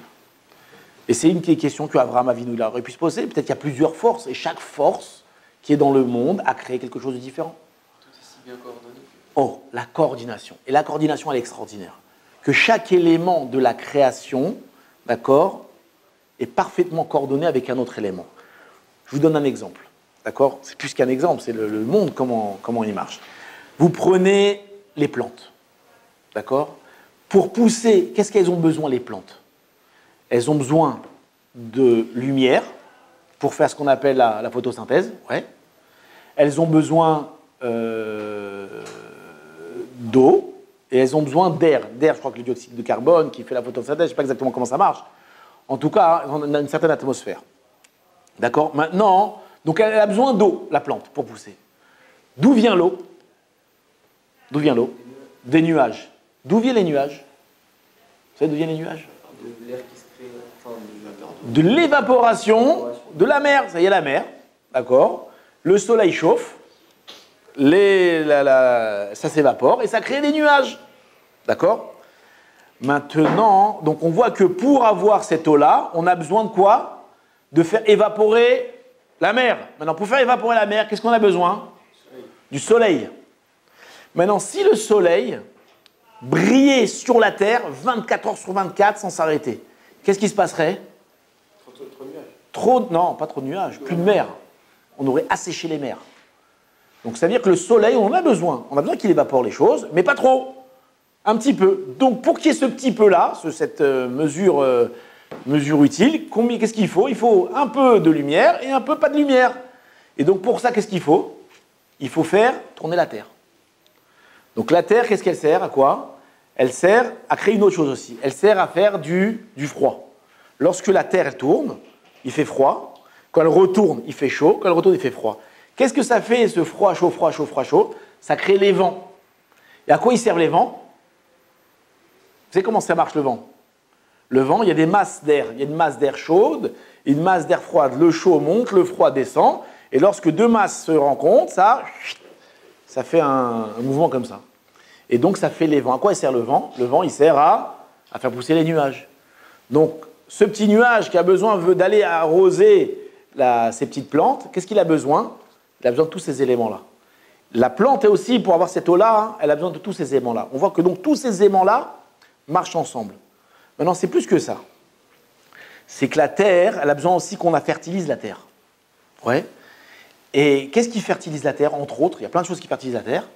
Et c'est une question que Abraham Avinu aurait pu se poser. Peut-être qu'il y a plusieurs forces, et chaque force qui est dans le monde a créé quelque chose de différent. Tout est si bien coordonné. Oh, la coordination. Et la coordination, elle est extraordinaire. Que chaque élément de la création, d'accord, est parfaitement coordonné avec un autre élément. Je vous donne un exemple, d'accord? C'est plus qu'un exemple, c'est le monde, comment il marche. Vous prenez les plantes, d'accord? Pour pousser, qu'est-ce qu'elles ont besoin, les plantes? Elles ont besoin de lumière pour faire ce qu'on appelle la photosynthèse, ouais. Elles ont besoin d'eau, et elles ont besoin d'air. D'air, je crois que le dioxyde de carbone qui fait la photosynthèse, je ne sais pas exactement comment ça marche. En tout cas, on a une certaine atmosphère. D'accord? Maintenant, donc elle a besoin d'eau, la plante, pour pousser. D'où vient l'eau? D'où vient l'eau? Des nuages. D'où viennent les nuages? Vous savez d'où viennent les nuages? De l'air qui se crée, enfin, de l'évaporation de la mer. Ça y est, la mer. D'accord? Le soleil chauffe. Ça s'évapore et ça crée des nuages. D'accord? Maintenant, donc on voit que pour avoir cette eau-là, on a besoin de quoi? De faire évaporer la mer. Maintenant, pour faire évaporer la mer, qu'est-ce qu'on a besoin? Du soleil. Maintenant, si le soleil brillait sur la Terre 24 heures sur 24 sans s'arrêter, qu'est-ce qui se passerait? Trop de nuages. Non, pas trop de nuages, plus de mer. On aurait asséché les mers. Donc, ça veut dire que le soleil, on en a besoin. On a besoin qu'il évapore les choses, mais pas trop. Un petit peu. Donc, pour qu'il y ait ce petit peu-là, cette mesure utile, qu'est-ce qu'il faut? Il faut un peu de lumière et un peu pas de lumière. Et donc, pour ça, qu'est-ce qu'il faut? Il faut faire tourner la Terre. Donc, la Terre, qu'est-ce qu'elle sert? À quoi? Elle sert à créer une autre chose aussi. Elle sert à faire du froid. Lorsque la Terre, elle tourne, il fait froid. Quand elle retourne, il fait chaud. Quand elle retourne, il fait froid. Qu'est-ce que ça fait, ce froid, chaud, froid, chaud, froid, chaud? Ça crée les vents. Et à quoi ils servent les vents? Vous savez comment ça marche, le vent? Le vent, il y a des masses d'air. Il y a une masse d'air chaude, une masse d'air froide. Le chaud monte, le froid descend. Et lorsque deux masses se rencontrent, ça fait un mouvement comme ça. Et donc, ça fait les vents. À quoi il sert le vent? Le vent, il sert à faire pousser les nuages. Donc, ce petit nuage qui a besoin d'aller arroser ces petites plantes, qu'est-ce qu'il a besoin? Il a besoin de tous ces éléments-là. La plante est aussi, pour avoir cette eau-là, elle a besoin de tous ces éléments-là. On voit que donc tous ces éléments-là marchent ensemble. Maintenant, c'est plus que ça. C'est que la terre, elle a besoin aussi qu'on la fertilise, la terre. Ouais. Et qu'est-ce qui fertilise la terre? Entre autres, il y a plein de choses qui fertilisent la terre.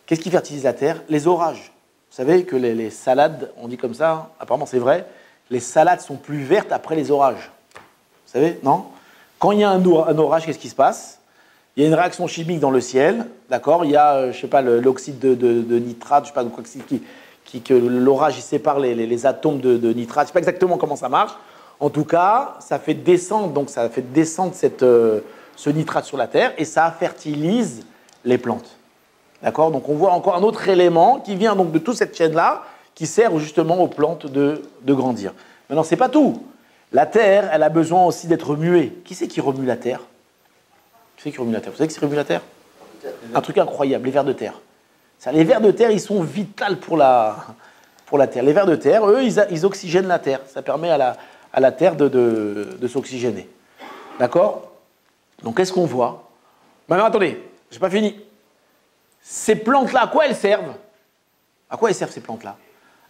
Qu'est-ce qui fertilise la terre? Les orages. Vous savez que les salades, on dit comme ça, apparemment c'est vrai, les salades sont plus vertes après les orages. Vous savez, non? Quand il y a un orage, qu'est-ce qui se passe? Il y a une réaction chimique dans le ciel, d'accord? Il y a, je ne sais pas, l'oxyde de nitrate, je ne sais pas quoi, que l'orage il sépare les atomes de nitrate. Je ne sais pas exactement comment ça marche. En tout cas, ça fait descendre, ce nitrate sur la terre et ça fertilise les plantes. D'accord? Donc on voit encore un autre élément qui vient donc de toute cette chaîne-là, qui sert justement aux plantes de grandir. Maintenant, ce n'est pas tout. La terre, elle a besoin aussi d'être remuée. Qui c'est qui remue la terre? Qui c'est qui remue la terre? Vous savez qui remue la terre? Un truc incroyable, les vers de terre. Ça, les vers de terre, ils sont vitaux pour la terre. Les vers de terre, eux, ils oxygènent la terre. Ça permet à la terre de s'oxygéner. D'accord? Donc, qu'est-ce qu'on voit? Maintenant, attendez, je n'ai pas fini. Ces plantes-là, à quoi elles servent? À quoi elles servent ces plantes-là?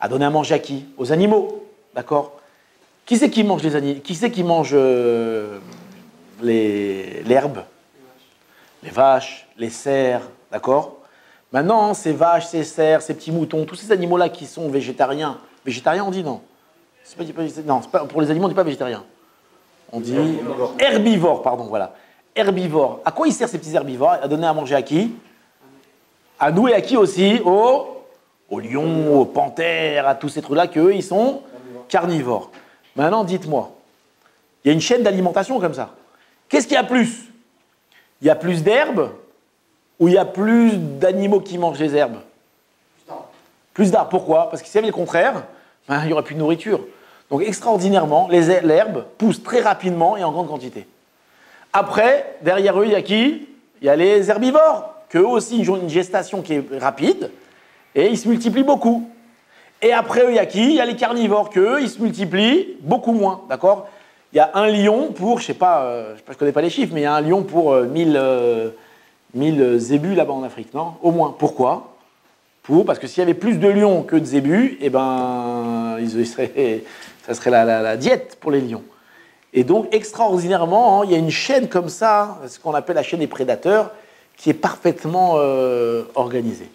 À donner à manger à qui? Aux animaux. D'accord? Qui c'est qui mange les animaux? Qui c'est qui mange l'herbe? Les vaches, les cerfs. D'accord? Maintenant, ces vaches, ces cerfs, ces petits moutons, tous ces animaux-là qui sont végétariens. Végétariens, on dit non. Non, pour les animaux, on ne dit pas végétarien. On dit herbivores, pardon, voilà. Herbivores. À quoi ils servent ces petits herbivores? À donner à manger à qui? À nous et à qui aussi? Aux lions, aux panthères, à tous ces trucs-là, qu'eux, ils sont carnivores. Maintenant, dites-moi, il y a une chaîne d'alimentation comme ça. Qu'est-ce qu'il y a plus? Il y a plus d'herbes ou il y a plus d'animaux qui mangent les herbes? Plus d'arbres. Pourquoi? Parce que s'il y avait le contraire, il n'y aurait plus de nourriture. Donc, extraordinairement, l'herbe pousse très rapidement et en grande quantité. Après, derrière eux, il y a qui? Il y a les herbivores, qu'eux aussi, ils ont une gestation qui est rapide et ils se multiplient beaucoup. Et après eux, il y a qui? Il y a les carnivores, qu'eux, ils se multiplient beaucoup moins, d'accord? Il y a un lion pour, je ne connais pas les chiffres, mais il y a un lion pour 1000 zébus là-bas en Afrique, non? Au moins. Pourquoi? Parce que s'il y avait plus de lions que de zébus, eh ben, ça serait la diète pour les lions. Et donc, extraordinairement, il y a une chaîne comme ça, ce qu'on appelle la chaîne des prédateurs, qui est parfaitement organisée.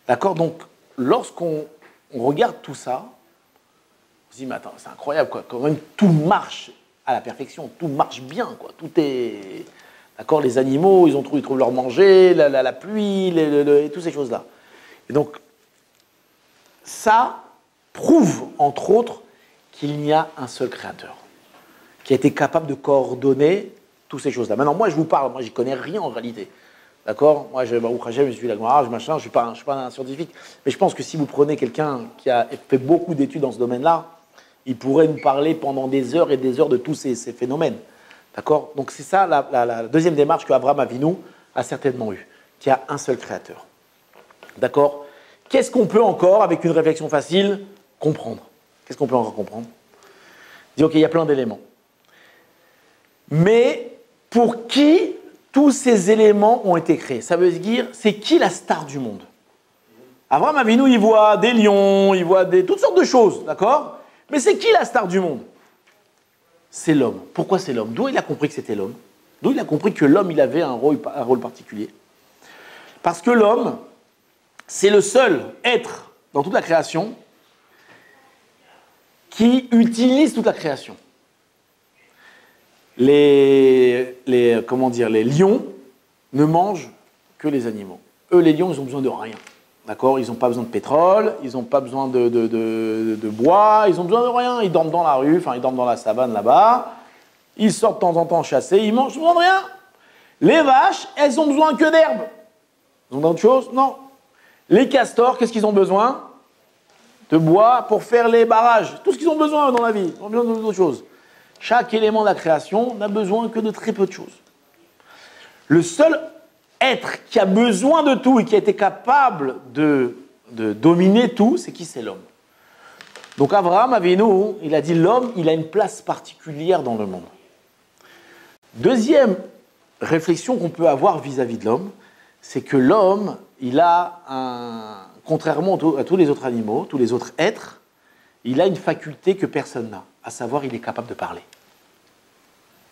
D'accord? Donc, lorsqu'on regarde tout ça, on se dit, mais attends, c'est incroyable, quoi. Quand même, tout marche à la perfection, tout marche bien, quoi. Tout est... D'accord? Les animaux, ils trouvent leur manger, la pluie, et toutes ces choses-là. Et donc, ça prouve, entre autres, qu'il n'y a un seul créateur qui a été capable de coordonner toutes ces choses-là. Maintenant, moi, je vous parle, moi, j'y connais rien en réalité. D'accord? Moi, je suis la Gemara, je suis pas un scientifique. Mais je pense que si vous prenez quelqu'un qui a fait beaucoup d'études dans ce domaine-là, il pourrait nous parler pendant des heures et des heures de tous ces phénomènes. D'accord? Donc, c'est ça la deuxième démarche qu'Abraham Avinu a certainement eue, qu'il y a un seul créateur. D'accord? Qu'est-ce qu'on peut encore, avec une réflexion facile, comprendre? Qu'est-ce qu'on peut encore comprendre? Dire, OK, il y a plein d'éléments. Mais pour qui tous ces éléments ont été créés? Ça veut dire, c'est qui la star du monde? Abraham Avinu, il voit des lions, il voit toutes sortes de choses, d'accord? Mais c'est qui la star du monde? C'est l'homme. Pourquoi c'est l'homme? D'où il a compris que c'était l'homme? D'où il a compris que l'homme, il avait un rôle particulier? Parce que l'homme, c'est le seul être dans toute la création qui utilise toute la création. Les lions ne mangent que les animaux. Eux, les lions, ils ont besoin de rien. D'accord? Ils n'ont pas besoin de pétrole, ils n'ont pas besoin de bois, ils n'ont besoin de rien. Ils dorment dans la rue, ils dorment dans la savane là-bas. Ils sortent de temps en temps chasser, ils mangent, ils n'ont besoin de rien. Les vaches, elles ont besoin que d'herbe. Ils ont d'autres choses? Non. Les castors, qu'est-ce qu'ils ont besoin? De bois pour faire les barrages. Tout ce qu'ils ont besoin dans la vie. Ils ont besoin d'autres choses. Chaque élément de la création n'a besoin que de très peu de choses. Le seul être qui a besoin de tout et qui a été capable de dominer tout, c'est qui? C'est l'homme. Donc Abraham Avinu, il a dit l'homme, il a une place particulière dans le monde. Deuxième réflexion qu'on peut avoir vis-à-vis de l'homme, c'est que l'homme, il a contrairement à tous les autres animaux, tous les autres êtres, il a une faculté que personne n'a, à savoir il est capable de parler.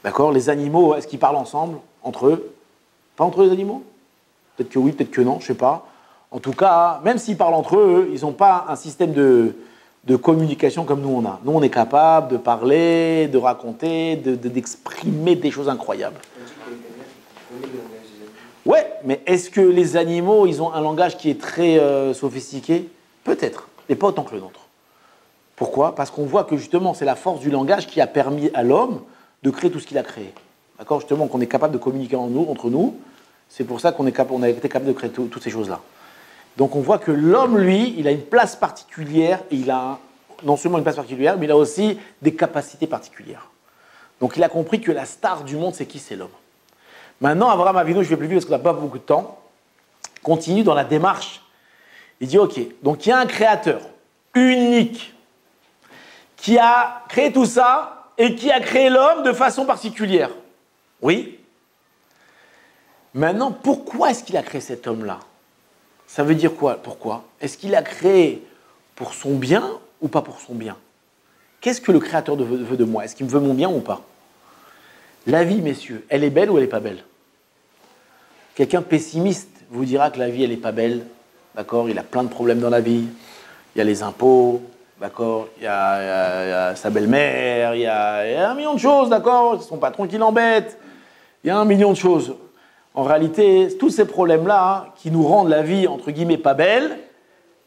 D'accord? Les animaux, est-ce qu'ils parlent ensemble, entre eux? Pas entre eux, les animaux? Peut-être que oui, peut-être que non, je ne sais pas. En tout cas, même s'ils parlent entre eux, ils n'ont pas un système de communication comme nous on a. Nous, on est capable de parler, de raconter, d'exprimer des choses incroyables. Ouais, mais est-ce que les animaux, ils ont un langage qui est très sophistiqué? Peut-être, mais pas autant que le nôtre. Pourquoi? Parce qu'on voit que justement, c'est la force du langage qui a permis à l'homme de créer tout ce qu'il a créé. D'accord? Justement, qu'on est capable de communiquer entre nous. C'est pour ça qu'on a été capable de créer toutes ces choses-là. Donc on voit que l'homme, lui, il a une place particulière, et il a non seulement une place particulière, mais il a aussi des capacités particulières. Donc il a compris que la star du monde, c'est qui? C'est l'homme. Maintenant, Avraham Avinu, je ne vais plus vite parce qu'on n'a pas beaucoup de temps, continue dans la démarche. Il dit, ok, donc il y a un créateur unique qui a créé tout ça et qui a créé l'homme de façon particulière. Oui. Maintenant, pourquoi est-ce qu'il a créé cet homme-là? Ça veut dire quoi? Pourquoi? Est-ce qu'il l'a créé pour son bien ou pas pour son bien? Qu'est-ce que le créateur veut de moi? Est-ce qu'il me veut mon bien ou pas? La vie, messieurs, elle est belle ou elle n'est pas belle? Quelqu'un pessimiste vous dira que la vie, elle n'est pas belle. D'accord? Il a plein de problèmes dans la vie. Il y a les impôts, d'accord? Il y a sa belle-mère, il y a un million de choses, d'accord? Son patron qui l'embête. Il y a un million de choses. En réalité, tous ces problèmes-là, qui nous rendent la vie, entre guillemets, pas belle,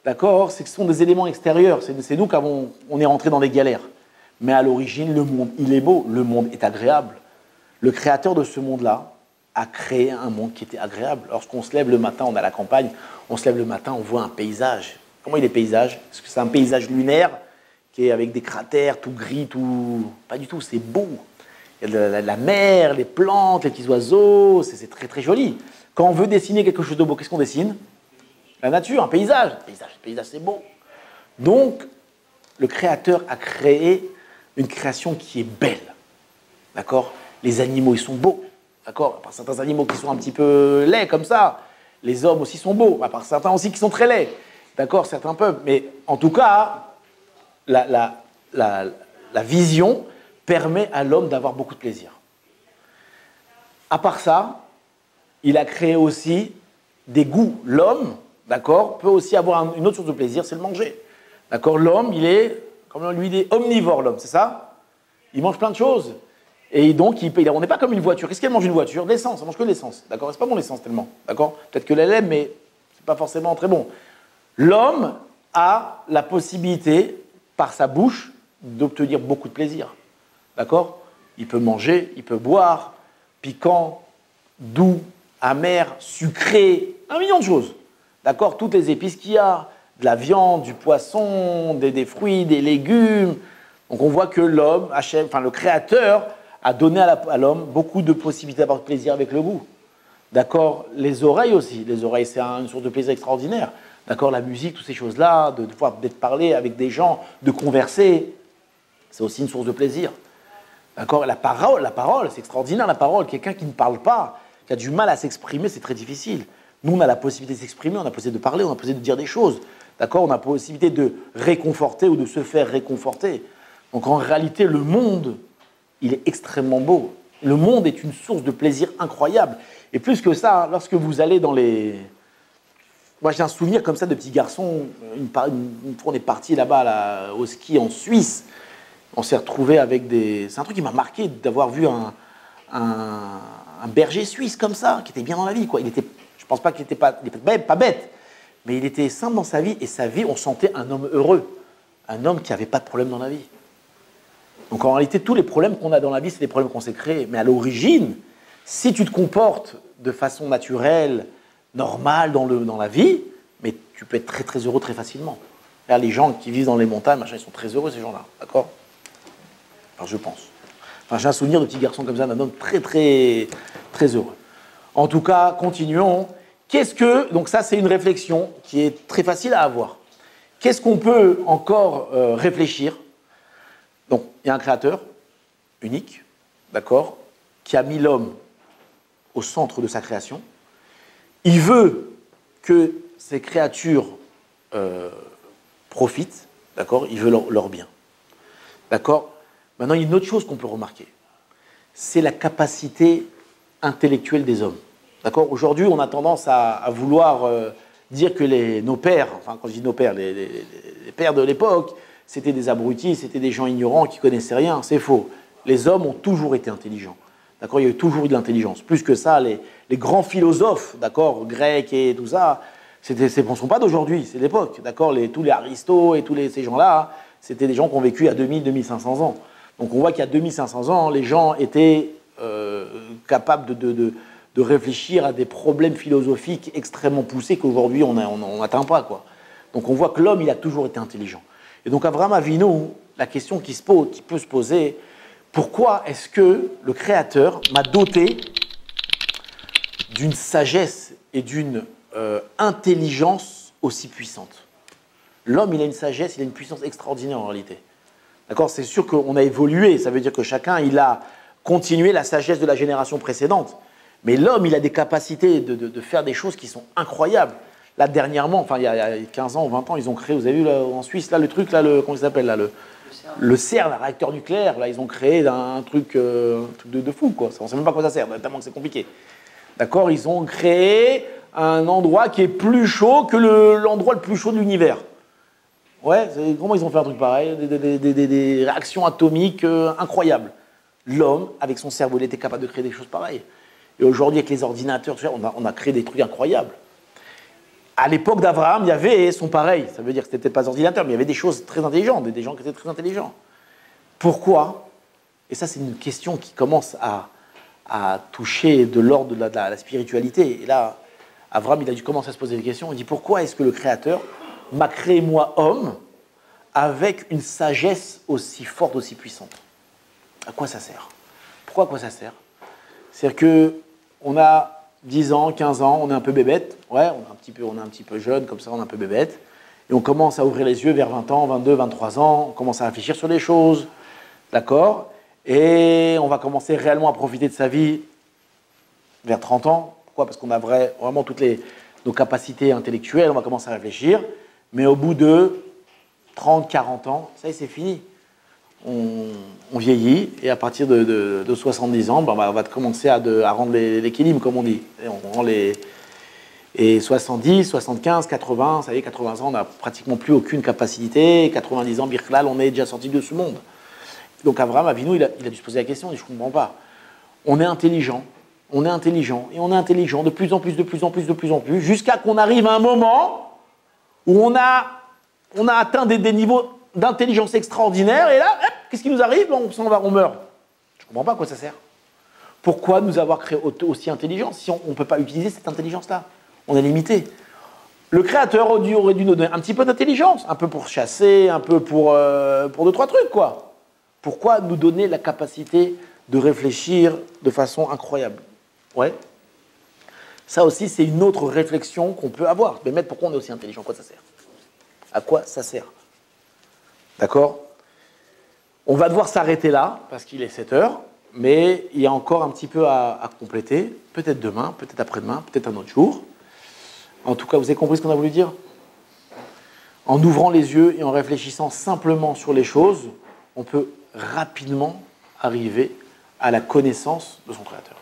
d'accord? Ce sont des éléments extérieurs. C'est nous qu'on est rentré dans les galères. Mais à l'origine, le monde, il est beau. Le monde est agréable. Le créateur de ce monde-là a créé un monde qui était agréable. Lorsqu'on se lève le matin, on est à la campagne, on se lève le matin, on voit un paysage. Comment il est paysage? Est-ce que c'est un paysage lunaire qui est avec des cratères, tout gris, tout... Pas du tout, c'est beau. Il y a la mer, les plantes, les petits oiseaux, c'est très très joli. Quand on veut dessiner quelque chose de beau, qu'est-ce qu'on dessine? La nature, un paysage. Le paysage, c'est beau. Donc, le créateur a créé une création qui est belle. D'accord? Les animaux, ils sont beaux. D'accord? À part certains animaux qui sont un petit peu laids comme ça. Les hommes aussi sont beaux. À part certains aussi qui sont très laids. D'accord? Certains peuvent. Mais en tout cas, la vision permet à l'homme d'avoir beaucoup de plaisir. À part ça, il a créé aussi des goûts. L'homme, d'accord, peut aussi avoir une autre source de plaisir, c'est le manger. D'accord? L'homme, il est omnivore, l'homme, c'est ça? Il mange plein de choses. Et donc, on n'est pas comme une voiture. Qu'est-ce qu'elle mange, une voiture? De l'essence, elle mange que de l'essence. D'accord? C'est pas bon l'essence tellement. D'accord? Peut-être que elle aime, mais c'est pas forcément très bon. L'homme a la possibilité, par sa bouche, d'obtenir beaucoup de plaisir. D'accord? Il peut manger, il peut boire, piquant, doux, amer, sucré, un million de choses. D'accord? Toutes les épices qu'il y a, de la viande, du poisson, des fruits, des légumes. Donc on voit que l'homme, le créateur, a donné à l'homme beaucoup de possibilités d'avoir plaisir avec le goût. D'accord? Les oreilles aussi. Les oreilles, c'est une source de plaisir extraordinaire. D'accord? La musique, toutes ces choses-là, de pouvoir peut-être parler avec des gens, de converser, c'est aussi une source de plaisir. D'accord? La parole, c'est extraordinaire, la parole. Quelqu'un qui ne parle pas, qui a du mal à s'exprimer, c'est très difficile. Nous, on a la possibilité de s'exprimer, on a la possibilité de parler, on a la possibilité de dire des choses. D'accord? On a la possibilité de réconforter ou de se faire réconforter. Donc en réalité, le monde, il est extrêmement beau. Le monde est une source de plaisir incroyable. Et plus que ça, lorsque vous allez dans les... Moi, j'ai un souvenir comme ça de petit garçon. Une fois, on est parti là-bas au ski en Suisse. On s'est retrouvé avec des... C'est un truc qui m'a marqué d'avoir vu un berger suisse comme ça, qui était bien dans la vie, quoi. Je pense pas qu'il était pas bête, mais il était simple dans sa vie, et sa vie, on sentait un homme heureux. Un homme qui n'avait pas de problème dans la vie. Donc en réalité, tous les problèmes qu'on a dans la vie, c'est des problèmes qu'on s'est créés. Mais à l'origine, si tu te comportes de façon naturelle, normale dans la vie, mais tu peux être très très heureux très facilement. Là, les gens qui vivent dans les montagnes, machin, ils sont très heureux, ces gens-là. D'accord? Enfin, je pense. Enfin, j'ai un souvenir de petit garçon comme ça, d'un homme très très très heureux. En tout cas, continuons. Donc ça, c'est une réflexion qui est très facile à avoir. Qu'est-ce qu'on peut encore réfléchir? Donc, il y a un créateur unique, d'accord, qui a mis l'homme au centre de sa création. Il veut que ces créatures profitent, d'accord, il veut leur bien. D'accord? Maintenant, il y a une autre chose qu'on peut remarquer. C'est la capacité intellectuelle des hommes. D'accord? Aujourd'hui, on a tendance à vouloir dire que nos pères, enfin, quand je dis nos pères, les pères de l'époque, c'était des abrutis, c'était des gens ignorants qui ne connaissaient rien. C'est faux. Les hommes ont toujours été intelligents. D'accord? Il y a toujours eu de l'intelligence. Plus que ça, les grands philosophes, d'accord, grecs et tout ça, ce ne sont pas d'aujourd'hui, c'est l'époque. D'accord? Tous les Aristotes et tous ces gens-là, c'était des gens qui ont vécu à 2000, 2500 ans. Donc on voit qu'il y a 2500 ans, les gens étaient capables de de réfléchir à des problèmes philosophiques extrêmement poussés qu'aujourd'hui on n'atteint pas, quoi. Donc on voit que l'homme, il a toujours été intelligent. Et donc Avraham Avinu, la question qui peut se poser, pourquoi est-ce que le Créateur m'a doté d'une sagesse et d'une intelligence aussi puissante? L'homme, il a une sagesse, il a une puissance extraordinaire en réalité. D'accord? C'est sûr qu'on a évolué, ça veut dire que chacun, il a continué la sagesse de la génération précédente. Mais l'homme, il a des capacités de faire des choses qui sont incroyables. Là, dernièrement, enfin, il y a 15 ans ou 20 ans, ils ont créé, vous avez vu là, en Suisse, là, le truc, là, comment il s'appelle là, le CERN, le réacteur nucléaire, là, ils ont créé un truc de fou, quoi. On ne sait même pas à quoi ça sert, tellement que c'est compliqué. D'accord? Ils ont créé un endroit qui est plus chaud que l'endroit le plus chaud de l'univers. Ouais, comment ils ont fait un truc pareil? Des réactions atomiques incroyables. L'homme, avec son cerveau, il était capable de créer des choses pareilles. Et aujourd'hui, avec les ordinateurs, on a créé des trucs incroyables. À l'époque d'Abraham, il y avait son pareil. Ça veut dire que ce n'était peut-être pas des ordinateurs, mais il y avait des choses très intelligentes, des gens qui étaient très intelligents. Pourquoi? Et ça, c'est une question qui commence à toucher de l'ordre de la spiritualité. Et là, Abraham, il a dû commencer à se poser des questions. Il dit, pourquoi est-ce que le Créateur m'a créé, moi, homme, avec une sagesse aussi forte, aussi puissante? À quoi ça sert? Pourquoi à quoi ça sert? C'est-à-dire qu'on a 10 ans, 15 ans, on est un peu bébête, ouais, on est un petit peu jeune, comme ça, on est un peu bébête, et on commence à ouvrir les yeux vers 20 ans, 22, 23 ans, on commence à réfléchir sur les choses, d'accord? Et on va commencer réellement à profiter de sa vie vers 30 ans. Pourquoi? Parce qu'on a vraiment toutes nos capacités intellectuelles, on va commencer à réfléchir, mais au bout de 30, 40 ans, ça y est, c'est fini. On vieillit, et à partir de 70 ans, on va commencer à rendre l'équilibre, comme on dit. Et on rend et 70, 75, 80, ça y est, 80 ans, on n'a pratiquement plus aucune capacité. 90 ans, Birklal, on est déjà sorti de ce monde. Donc Avraham Avinu, il a dû se poser la question, il dit, je ne comprends pas. On est intelligent, et on est intelligent de plus en plus, jusqu'à qu'on arrive à un moment où on a atteint des niveaux d'intelligence extraordinaire, et là, hop, qu'est-ce qui nous arrive? On s'en va, on meurt. Je ne comprends pas à quoi ça sert. Pourquoi nous avoir créé aussi intelligents si on ne peut pas utiliser cette intelligence-là? On est limité. Le Créateur aurait dû nous donner un petit peu d'intelligence, un peu pour chasser, un peu pour 2-3 trucs, quoi. Pourquoi nous donner la capacité de réfléchir de façon incroyable? Ouais. Ça aussi, c'est une autre réflexion qu'on peut avoir. Mais maître, pourquoi on est aussi intelligent? À quoi ça sert? À quoi ça sert? D'accord? On va devoir s'arrêter là, parce qu'il est 7 heures, mais il y a encore un petit peu à compléter. Peut-être demain, peut-être après-demain, peut-être un autre jour. En tout cas, vous avez compris ce qu'on a voulu dire? En ouvrant les yeux et en réfléchissant simplement sur les choses, on peut rapidement arriver à la connaissance de son Créateur.